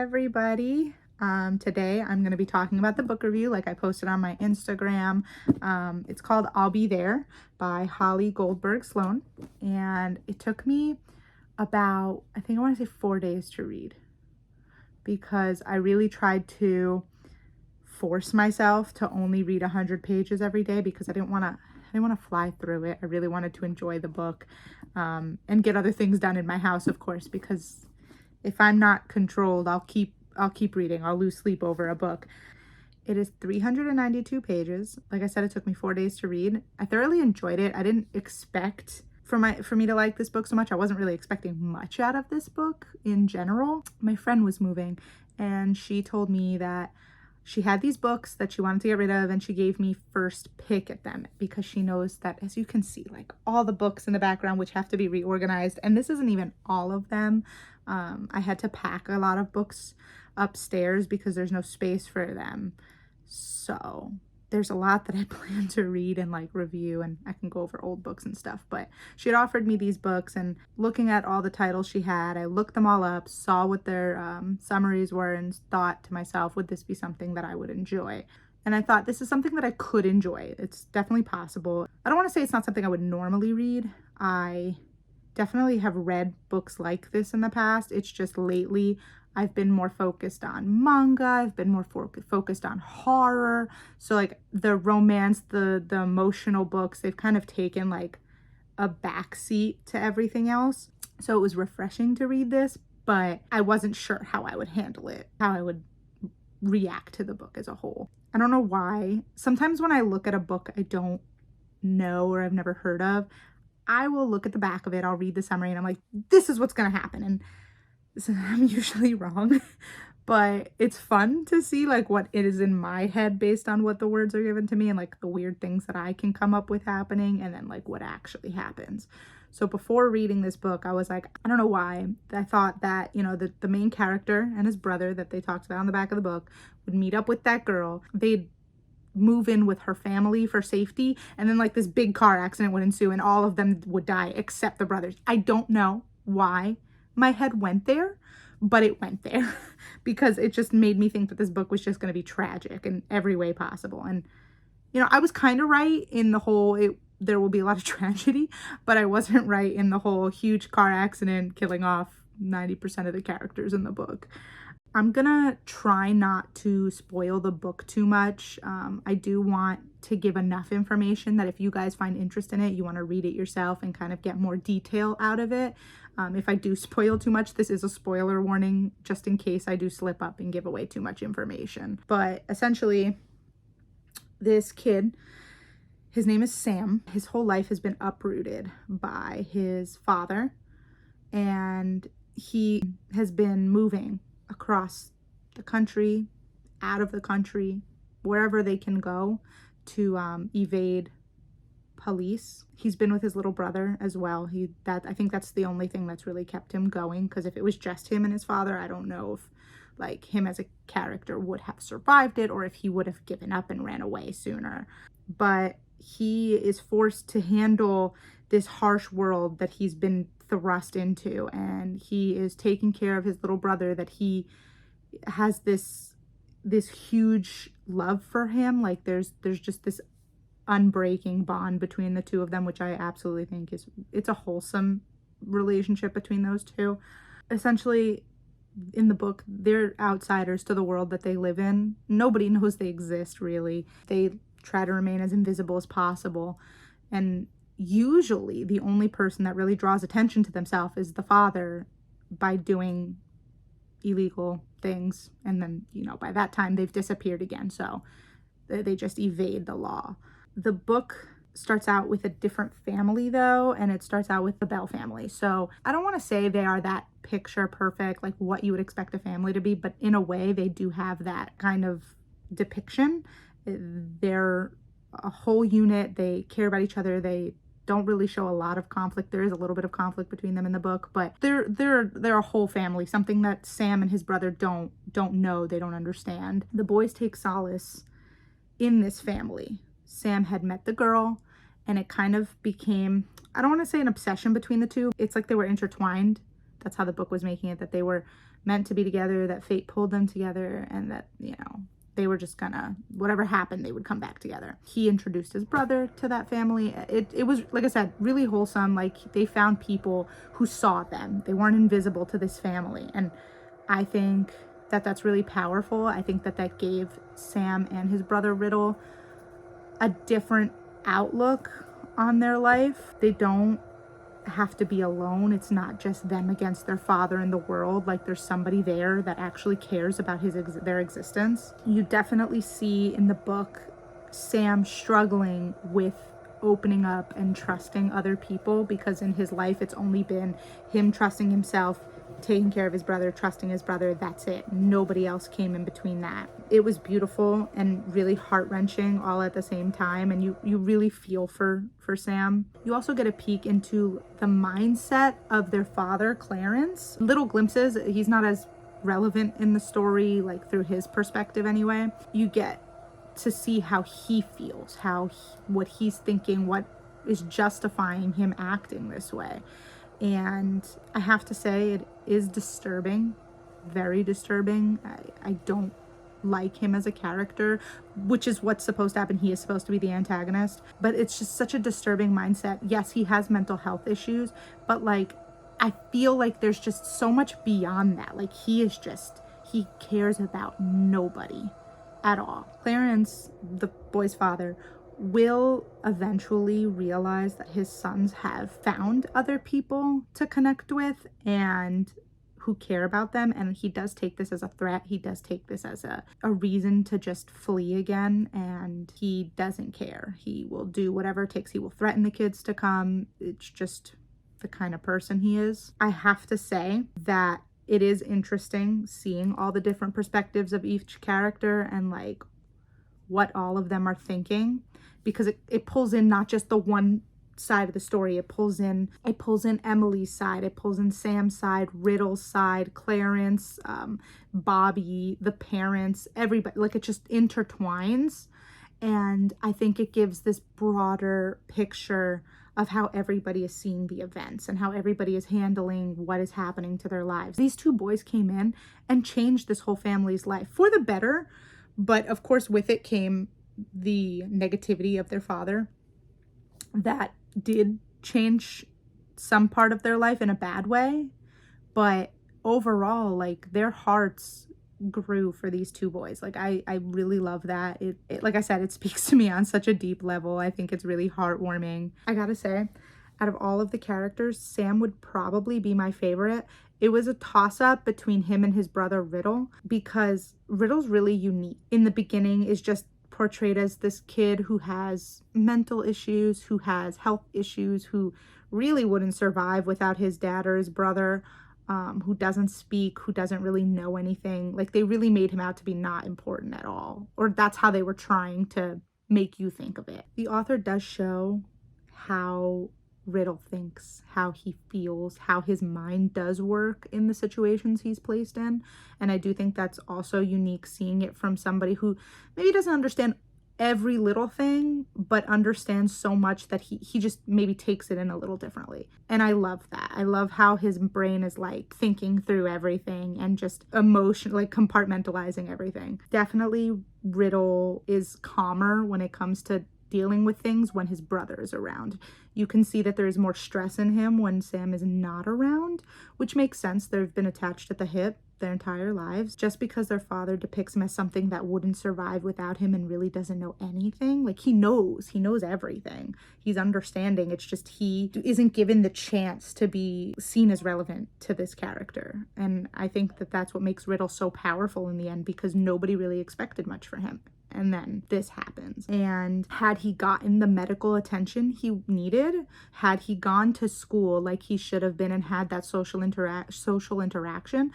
everybody. Today I'm going to be talking about the book review like I posted on my Instagram. It's called I'll Be There by Holly Goldberg Sloan, and it took me about, I think I want to say 4 days to read, because I really tried to force myself to only read 100 pages every day, because I didn't want to fly through it. I really wanted to enjoy the book and get other things done in my house, of course, because if I'm not controlled, I'll keep reading. I'll lose sleep over a book. It is 392 pages. Like I said, it took me 4 days to read. I thoroughly enjoyed it. I didn't expect for me to like this book so much. I wasn't really expecting much out of this book in general. My friend was moving and she told me that she had these books that she wanted to get rid of, and she gave me first pick at them because she knows that, as you can see, like all the books in the background which have to be reorganized, and this isn't even all of them. I had to pack a lot of books upstairs because there's no space for them. So there's a lot that I plan to read and like review, and I can go over old books and stuff. But she had offered me these books, and looking at all the titles she had, I looked them all up, saw what their summaries were, and thought to myself, would this be something that I would enjoy? And I thought, this is something that I could enjoy. It's definitely possible. I don't want to say it's not something I would normally read. I definitely have read books like this in the past. It's just lately I've been more focused on manga. I've been more focused on horror. So like the romance, the emotional books, they've kind of taken like a backseat to everything else. So it was refreshing to read this, but I wasn't sure how I would handle it, how I would react to the book as a whole. I don't know why. Sometimes when I look at a book I don't know or I've never heard of, I will look at the back of it, I'll read the summary, and I'm like, this is what's going to happen. And I'm usually wrong, but it's fun to see like what it is in my head based on what the words are given to me, and like the weird things that I can come up with happening, and then like what actually happens. So before reading this book, I was like, I don't know why, I thought that, you know, the main character and his brother that they talked about on the back of the book would meet up with that girl. They'd move in with her family for safety, and then like this big car accident would ensue and all of them would die except the brothers. I don't know why my head went there, but it went there because it just made me think that this book was just going to be tragic in every way possible. And you know, I was kind of right in the whole there will be a lot of tragedy, but I wasn't right in the whole huge car accident killing off 90% of the characters in the book. I'm gonna try not to spoil the book too much. I do want to give enough information that if you guys find interest in it, you want to read it yourself and kind of get more detail out of it. If I do spoil too much, this is a spoiler warning, just in case I do slip up and give away too much information. But essentially, this kid, his name is Sam. His whole life has been uprooted by his father, and he has been moving across the country, out of the country, wherever they can go to evade police. He's been with his little brother as well. I think that's the only thing that's really kept him going, because if it was just him and his father, I don't know if like him as a character would have survived it or if he would have given up and ran away sooner. But he is forced to handle this harsh world that he's been thrust into, and he is taking care of his little brother that he has this huge love for him. Like there's just this unbreaking bond between the two of them, which I absolutely think it's a wholesome relationship between those two. Essentially, in the book, they're outsiders to the world that they live in. Nobody knows they exist, really. They try to remain as invisible as possible, and usually the only person that really draws attention to themselves is the father by doing illegal things, and then, you know, by that time they've disappeared again, so they just evade the law. The book starts out with a different family though, and it starts out with the Bell family. So I don't want to say they are that picture perfect, like what you would expect a family to be, but in a way they do have that kind of depiction. They're a whole unit. They care about each other. They don't really show a lot of conflict. There is a little bit of conflict between them in the book, but they're a whole family, something that Sam and his brother don't know, they don't understand. The boys take solace in this family. Sam had met the girl, and it kind of became, I don't want to say an obsession between the two. It's like they were intertwined. That's how the book was making it, that they were meant to be together, that fate pulled them together, and that, you know, they were just gonna, whatever happened, they would come back together. He introduced his brother to that family. It was, like I said, really wholesome. Like, they found people who saw them. They weren't invisible to this family. And I think that that's really powerful. I think that that gave Sam and his brother Riddle a different outlook on their life. They don't have to be alone. It's not just them against their father in the world. Like, there's somebody there that actually cares about their existence. You definitely see in the book Sam struggling with opening up and trusting other people, because in his life it's only been him trusting himself, taking care of his brother, trusting his brother. That's it. Nobody else came in between that. It was beautiful and really heart-wrenching all at the same time, and you really feel for Sam. You also get a peek into the mindset of their father, Clarence. Little glimpses. He's not as relevant in the story, like through his perspective anyway. You get to see how he feels, what he's thinking, what is justifying him acting this way. And I have to say, it is disturbing, very disturbing. I don't like him as a character, which is what's supposed to happen. He is supposed to be the antagonist, but it's just such a disturbing mindset. Yes, he has mental health issues, but like, I feel like there's just so much beyond that. Like, he cares about nobody at all. Clarence, the boy's father, will eventually realize that his sons have found other people to connect with and who care about them, and he does take this as a threat. He does take this as a reason to just flee again, and he doesn't care. He will do whatever it takes. He will threaten the kids to come. It's just the kind of person he is. I have to say that it is interesting seeing all the different perspectives of each character and like what all of them are thinking, because it pulls in not just the one side of the story. It pulls in Emily's side, it pulls in Sam's side, Riddle's side, Clarence, Bobby, the parents, everybody. Like, it just intertwines, and I think it gives this broader picture of how everybody is seeing the events and how everybody is handling what is happening to their lives. These two boys came in and changed this whole family's life for the better, but of course with it came the negativity of their father that did change some part of their life in a bad way. But overall, like, their hearts grew for these two boys. Like, I really love that. It like I said, it speaks to me on such a deep level. I think it's really heartwarming. I gotta say, out of all of the characters, Sam would probably be my favorite. It was a toss-up between him and his brother Riddle, because Riddle's really unique. In the beginning is just portrayed as this kid who has mental issues, who has health issues, who really wouldn't survive without his dad or his brother, who doesn't speak, who doesn't really know anything. Like, they really made him out to be not important at all, or that's how they were trying to make you think of it. The author does show how Riddle thinks, how he feels, how his mind does work in the situations he's placed in. And I do think that's also unique, seeing it from somebody who maybe doesn't understand every little thing, but understands so much that he just maybe takes it in a little differently. And I love that. I love how his brain is like thinking through everything and just like compartmentalizing everything. Definitely Riddle is calmer when it comes to dealing with things when his brother is around. You can see that there is more stress in him when Sam is not around, which makes sense. They've been attached at the hip their entire lives. Just because their father depicts him as something that wouldn't survive without him and really doesn't know anything. Like, he knows everything. He's understanding. It's just he isn't given the chance to be seen as relevant to this character. And I think that that's what makes Riddle so powerful in the end, because nobody really expected much for him. And then this happens. And had he gotten the medical attention he needed, had he gone to school like he should have been and had that social interaction,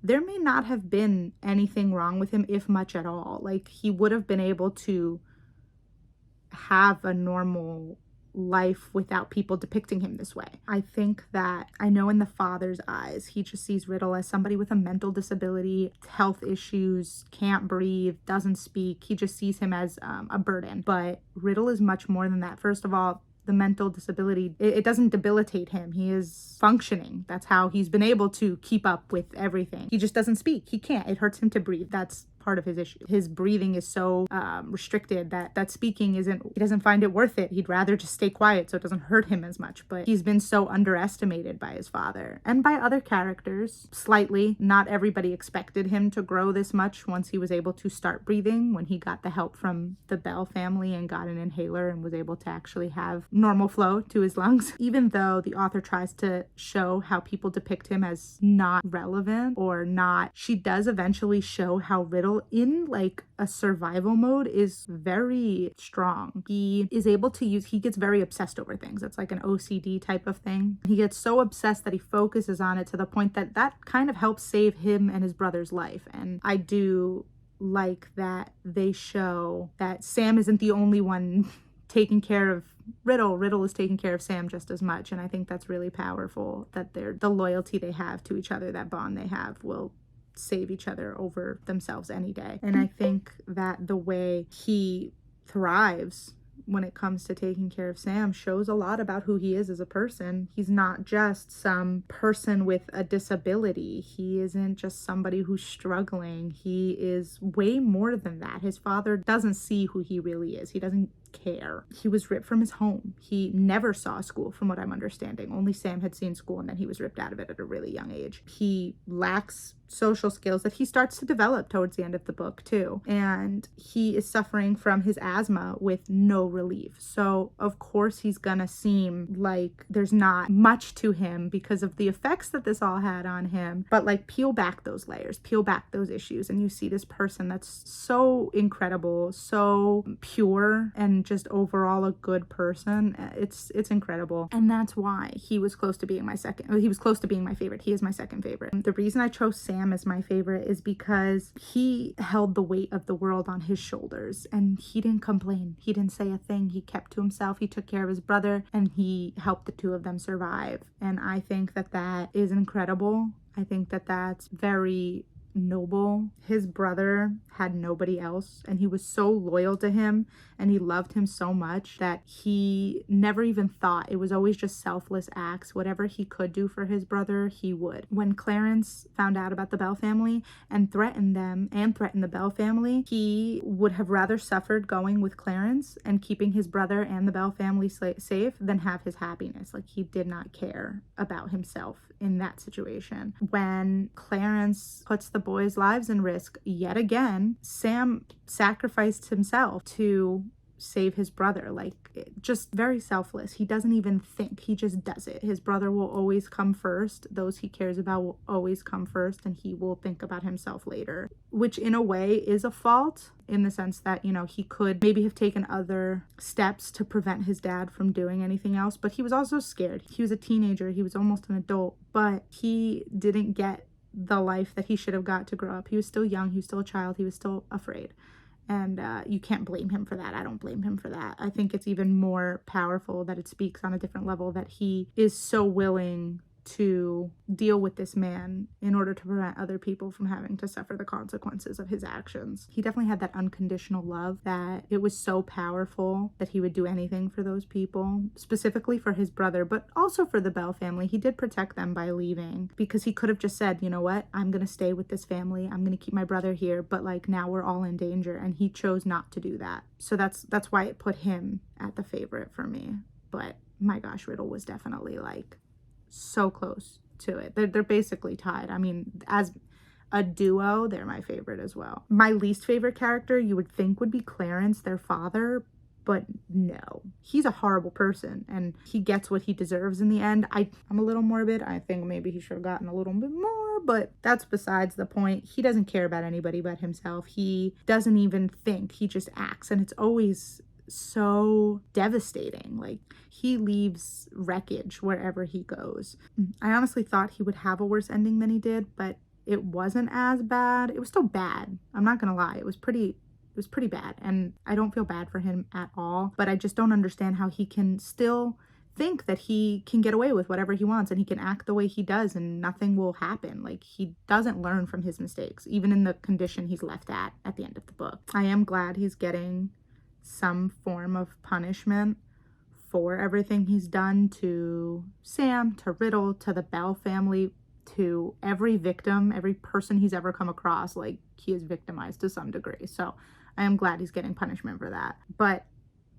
there may not have been anything wrong with him, if much at all. Like, he would have been able to have a normal life without people depicting him this way. I think that, I know in the father's eyes, he just sees Riddle as somebody with a mental disability, health issues, can't breathe, doesn't speak. He just sees him as a burden. But Riddle is much more than that. First of all, the mental disability, it doesn't debilitate him. He is functioning. That's how he's been able to keep up with everything. He just doesn't speak. He can't. It hurts him to breathe. That's part of his issue. His breathing is so restricted that speaking he doesn't find it worth it. He'd rather just stay quiet so it doesn't hurt him as much. But he's been so underestimated by his father and by other characters slightly. Not everybody expected him to grow this much once he was able to start breathing, when he got the help from the Bell family and got an inhaler and was able to actually have normal flow to his lungs. Even though the author tries to show how people depict him as not relevant or not, she does eventually show how Riddle in like a survival mode is very strong. He is able to he gets very obsessed over things. It's like an OCD type of thing. He gets so obsessed that he focuses on it to the point that kind of helps save him and his brother's life. And I do like that they show that Sam isn't the only one taking care of Riddle. Riddle is taking care of Sam just as much. And I think that's really powerful, that the loyalty they have to each other, that bond they have, will save each other over themselves any day. And I think that the way he thrives when it comes to taking care of Sam shows a lot about who he is as a person. He's not just some person with a disability. He isn't just somebody who's struggling. He is way more than that. His father doesn't see who he really is. He doesn't care. He was ripped from his home. He never saw school, from what I'm understanding. Only Sam had seen school, and then he was ripped out of it at a really young age. He lacks social skills that he starts to develop towards the end of the book too. And he is suffering from his asthma with no relief. So of course he's gonna seem like there's not much to him because of the effects that this all had on him. But like, peel back those layers, peel back those issues, and you see this person that's so incredible, so pure, and just overall a good person. It's incredible. And that's why he was close to being my favorite. He is my second favorite. The reason I chose Sam as my favorite is because he held the weight of the world on his shoulders, and he didn't complain. He didn't say a thing. He kept to himself. He took care of his brother, and he helped the two of them survive. And I think that is incredible. I think that's very noble. His brother had nobody else, and he was so loyal to him, and he loved him so much that he never even thought. It was always just selfless acts. Whatever he could do for his brother, he would. When Clarence found out about the Bell family and threatened them and threatened the Bell family, he would have rather suffered going with Clarence and keeping his brother and the Bell family safe than have his happiness. Like, he did not care about himself in that situation. When Clarence puts the boys' lives in risk yet again, Sam sacrificed himself to save his brother. Like, just very selfless. He doesn't even think. He just does it. His brother will always come first. Those he cares about will always come first, and he will think about himself later, which in a way is a fault, in the sense that, you know, he could maybe have taken other steps to prevent his dad from doing anything else, but he was also scared. He was a teenager. He was almost an adult, but he didn't get the life that he should have got to grow up. He was still young. He was still a child. He was still afraid. And you can't blame him for that. I don't blame him for that. I think it's even more powerful that it speaks on a different level that he is so willing to deal with this man in order to prevent other people from having to suffer the consequences of his actions. He definitely had that unconditional love, that it was so powerful that he would do anything for those people, specifically for his brother, but also for the Bell family. He did protect them by leaving, because he could have just said, you know what, I'm gonna stay with this family, I'm gonna keep my brother here, but like, now we're all in danger, and he chose not to do that. So that's why it put him at the favorite for me. But my gosh, Riddle was definitely like so close to it. They're basically tied. I mean, as a duo, they're my favorite as well. My least favorite character, you would think, would be Clarence, their father, but no. He's a horrible person, and he gets what he deserves in the end. I'm a little morbid. I think maybe he should have gotten a little bit more, but that's besides the point. He doesn't care about anybody but himself. He doesn't even think. He just acts, and it's always so devastating. Like, he leaves wreckage wherever he goes. I honestly thought he would have a worse ending than he did, but it wasn't as bad. It was still bad. I'm not gonna lie. It was pretty bad, and I don't feel bad for him at all, but I just don't understand how he can still think that he can get away with whatever he wants, and he can act the way he does and nothing will happen. Like, he doesn't learn from his mistakes, even in the condition he's left at the end of the book. I am glad he's getting some form of punishment for everything he's done to Sam, to Riddle, to the Bell family, to every victim, every person he's ever come across. Like, he is victimized to some degree. So I am glad he's getting punishment for that. But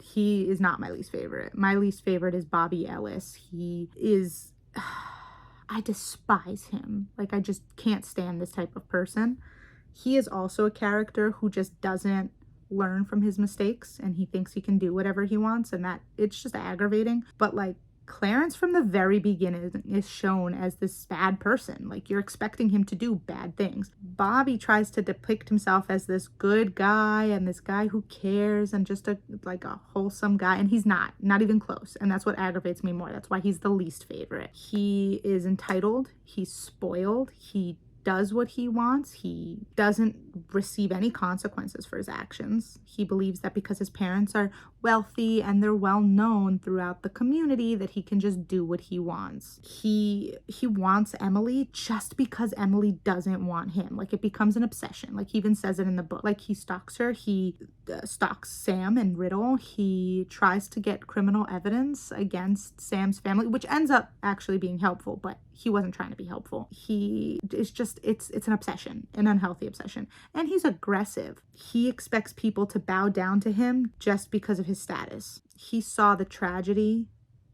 he is not my least favorite. My least favorite is Bobby Ellis. He is, I despise him. Like, I just can't stand this type of person. He is also a character who just doesn't learn from his mistakes, and he thinks he can do whatever he wants, and that it's just aggravating. But like, Clarence from the very beginning is shown as this bad person. Like, you're expecting him to do bad things. Bobby tries to depict himself as this good guy and this guy who cares and just a wholesome guy, and he's not even close. And that's what aggravates me more. That's why he's the least favorite. He is entitled, he's spoiled, he does what he wants. He doesn't receive any consequences for his actions. He believes that because his parents are wealthy and they're well known throughout the community, that he can just do what he wants. He wants Emily just because Emily doesn't want him. Like, it becomes an obsession. Like, he even says it in the book. Like, he stalks her. He stalks Sam and Riddle. He tries to get criminal evidence against Sam's family, which ends up actually being helpful, but he wasn't trying to be helpful. He is just, it's an obsession, an unhealthy obsession. And he's aggressive. He expects people to bow down to him just because of his status. He saw the tragedy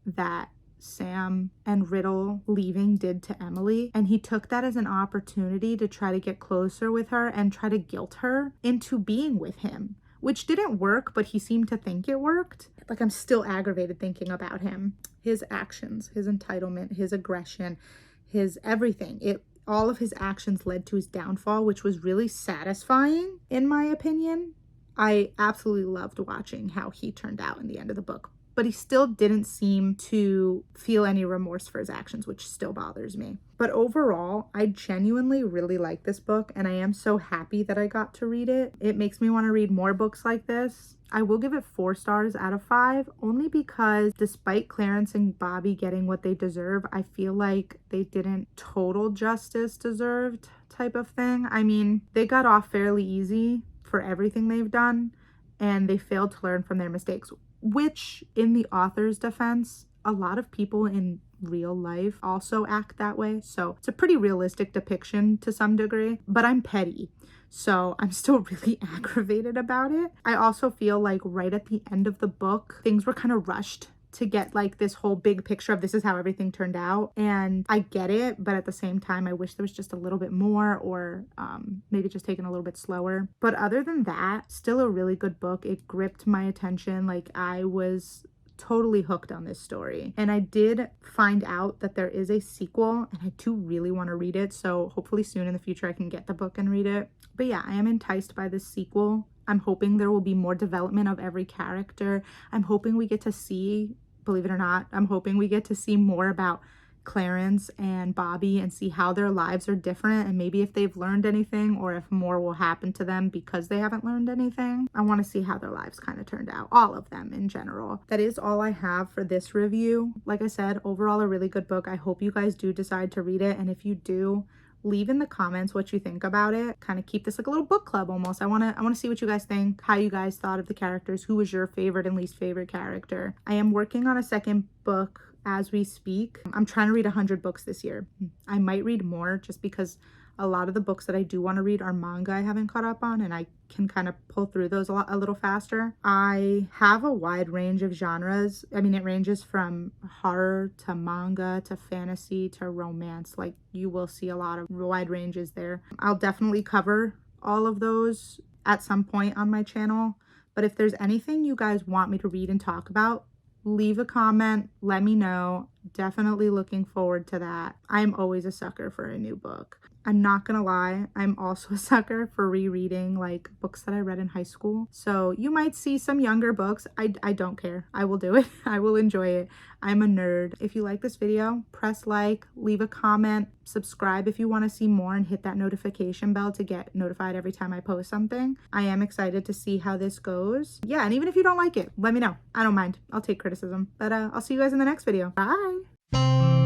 that Sam and Riddle leaving did to Emily, and he took that as an opportunity to try to get closer with her and try to guilt her into being with him, which didn't work, but he seemed to think it worked. Like, I'm still aggravated thinking about him. His actions, his entitlement, his aggression, his everything. All of his actions led to his downfall, which was really satisfying, in my opinion. I absolutely loved watching how he turned out in the end of the book. But he still didn't seem to feel any remorse for his actions, which still bothers me. But overall, I genuinely really like this book, and I am so happy that I got to read it. It makes me want to read more books like this. I will give it 4 stars out of 5, only because despite Clarence and Bobby getting what they deserve, I feel like they didn't total justice deserved type of thing. I mean, they got off fairly easy for everything they've done, and they failed to learn from their mistakes, which, in the author's defense, a lot of people in real life also act that way. So it's a pretty realistic depiction to some degree, but I'm petty. So I'm still really aggravated about it. I also feel like right at the end of the book, things were kind of rushed to get like this whole big picture of this is how everything turned out. And I get it, but at the same time, I wish there was just a little bit more, or maybe just taken a little bit slower. But other than that, still a really good book. It gripped my attention. Like, I was totally hooked on this story. And I did find out that there is a sequel, and I do really want to read it. So hopefully soon in the future I can get the book and read it. But yeah, I am enticed by this sequel. I'm hoping there will be more development of every character. I'm hoping we get to see, believe it or not, I'm hoping we get to see more about Clarence and Bobby and see how their lives are different, and maybe if they've learned anything or if more will happen to them because they haven't learned anything. I want to see how their lives kind of turned out, all of them in general. That is all I have for this review. Like I said, overall a really good book. I hope you guys do decide to read it, and if you do, leave in the comments what you think about it. Kind of keep this like a little book club almost. I want to see what you guys think, how you guys thought of the characters, who was your favorite and least favorite character. I am working on a second book as we speak. I'm trying to read 100 books this year. I might read more just because a lot of the books that I do want to read are manga I haven't caught up on, and I can kind of pull through those a little faster. I have a wide range of genres. I mean, it ranges from horror to manga to fantasy to romance. Like, you will see a lot of wide ranges there. I'll definitely cover all of those at some point on my channel. But if there's anything you guys want me to read and talk about, leave a comment, let me know. Definitely looking forward to that. I'm always a sucker for a new book. I'm not gonna lie, I'm also a sucker for rereading like books that I read in high school. So you might see some younger books. I don't care. I will do it. I will enjoy it. I'm a nerd. If you like this video, press like, leave a comment, subscribe if you want to see more, and hit that notification bell to get notified every time I post something. I am excited to see how this goes. Yeah, and even if you don't like it, let me know. I don't mind. I'll take criticism. But I'll see you guys in the next video. Bye!